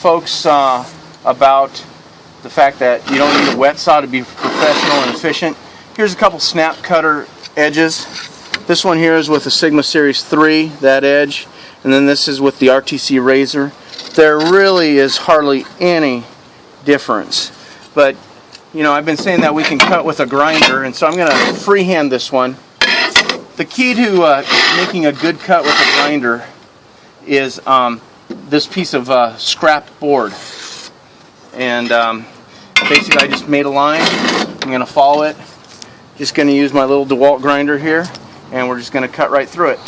Folks about the fact that you don't need a wet saw to be professional and efficient. Here's a couple snap cutter edges. This one here is with the Sigma Series 3, that edge, and then this is with the RTC Razor. There really is hardly any difference, but you know, I've been saying that we can cut with a grinder, and so I'm going to freehand this one. The key to making a good cut with a grinder is this piece of scrap board, and basically I just made a line. I'm going to follow it. Just going to use my little DeWalt grinder here, and we're just going to cut right through it.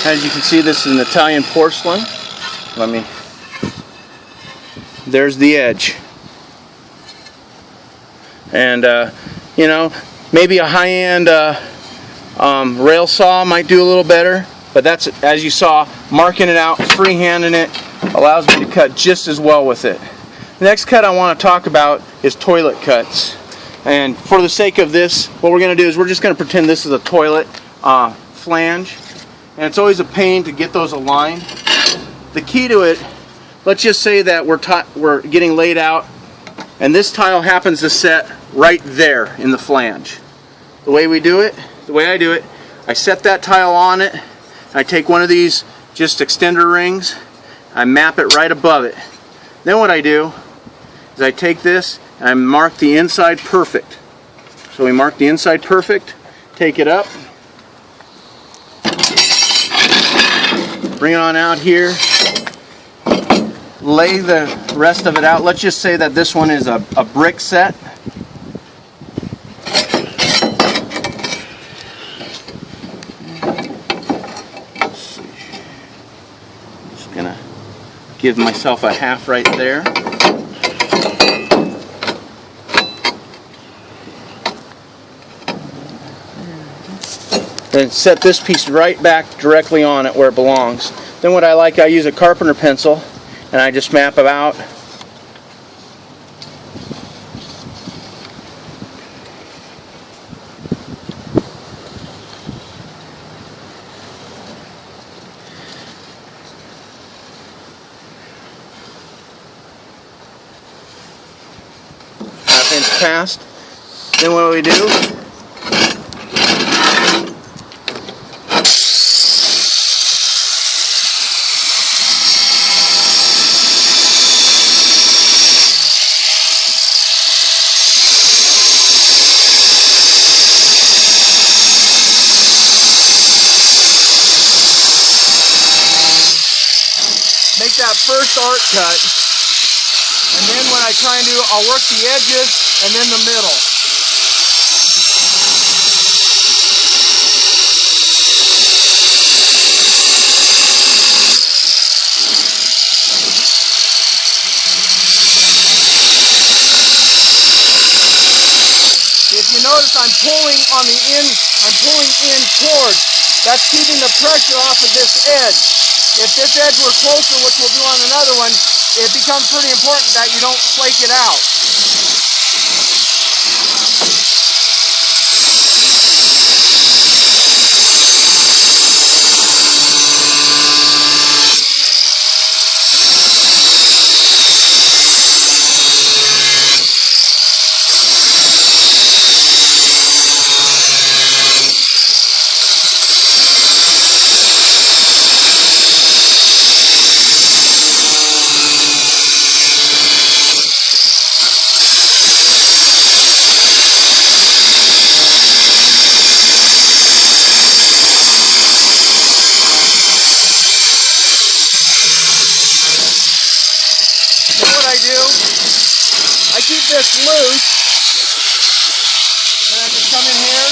As you can see, this is an Italian porcelain. There's the edge. And you know, maybe a high-end rail saw might do a little better, but that's, as you saw, marking it out, freehanding it, allows me to cut just as well with it. The next cut I want to talk about is toilet cuts. And for the sake of this, what we're going to do is we're just going to pretend this is a toilet flange. And it's always a pain to get those aligned. The key to it, let's just say that we're getting laid out, and this tile happens to set right there in the flange. The way we do it, the way I do it, I set that tile on it, I take one of these just extender rings, I map it right above it. Then what I do is I take this and I mark the inside perfect. So we mark the inside perfect, take it up, bring it on out here, lay the rest of it out. Let's just say that this one is a brick set. Let's see. Just gonna give myself a half right there. Then set this piece right back directly on it where it belongs. Then what I use a carpenter pencil and I just map it out. Half inch past. Then what do we do? Make that first arc cut, and then what I try and do, I'll work the edges and then the middle. If you notice, I'm pulling in towards. That's keeping the pressure off of this edge. If this edge were closer, which we'll do on another one, it becomes pretty important that you don't flake it out. keep this loose, then I just come in here.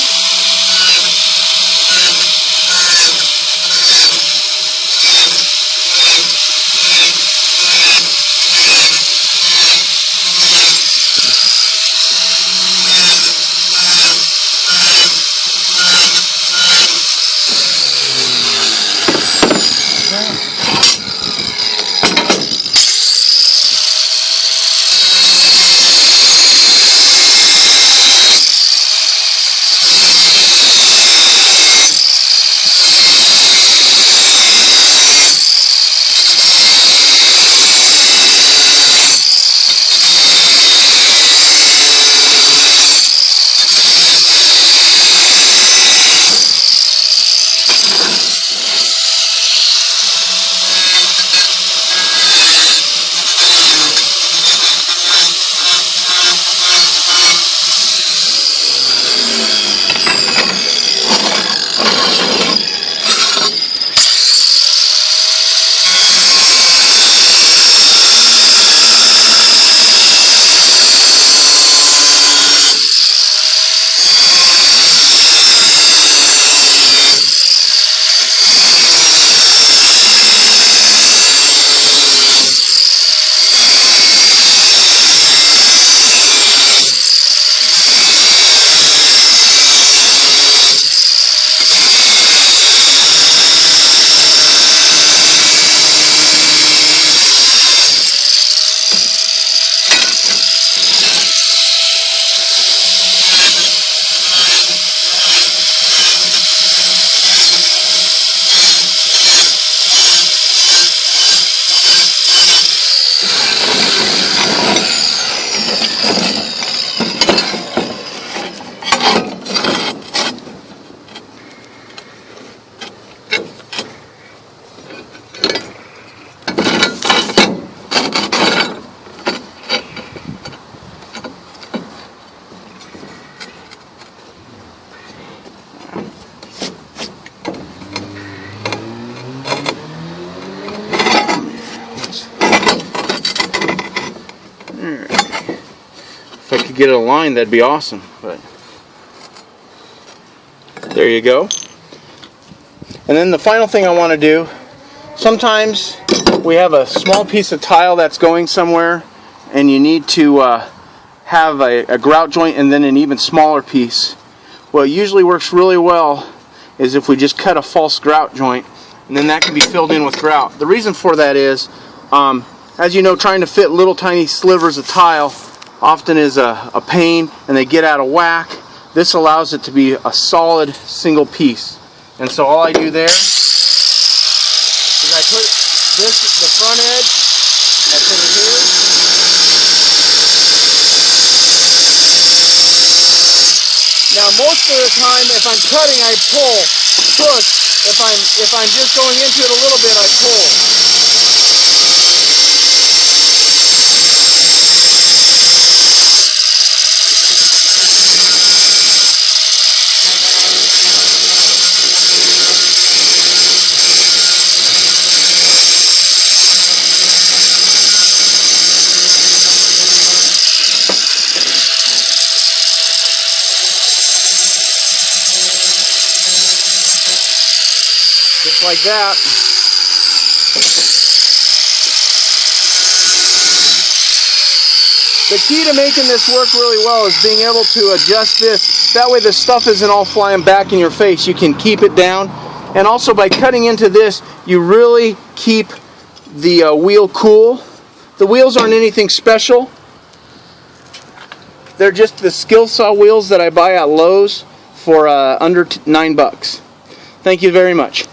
If I could get it aligned, that'd be awesome. But there you go. And then the final thing I want to do, sometimes we have a small piece of tile that's going somewhere and you need to have a grout joint and then an even smaller piece. What usually works really well is if we just cut a false grout joint, and then that can be filled in with grout. The reason for that is, as you know, trying to fit little tiny slivers of tile often is a pain, and they get out of whack. This allows it to be a solid single piece. And so all I do there is I put this, the front edge, I put it here. Now most of the time if I'm cutting I push. If I'm just going into it a little bit I pull. Just like that. The key to making this work really well is being able to adjust this. That way the stuff isn't all flying back in your face. You can keep it down. And also by cutting into this, you really keep the wheel cool. The wheels aren't anything special. They're just the skill saw wheels that I buy at Lowe's for under $9. Thank you very much.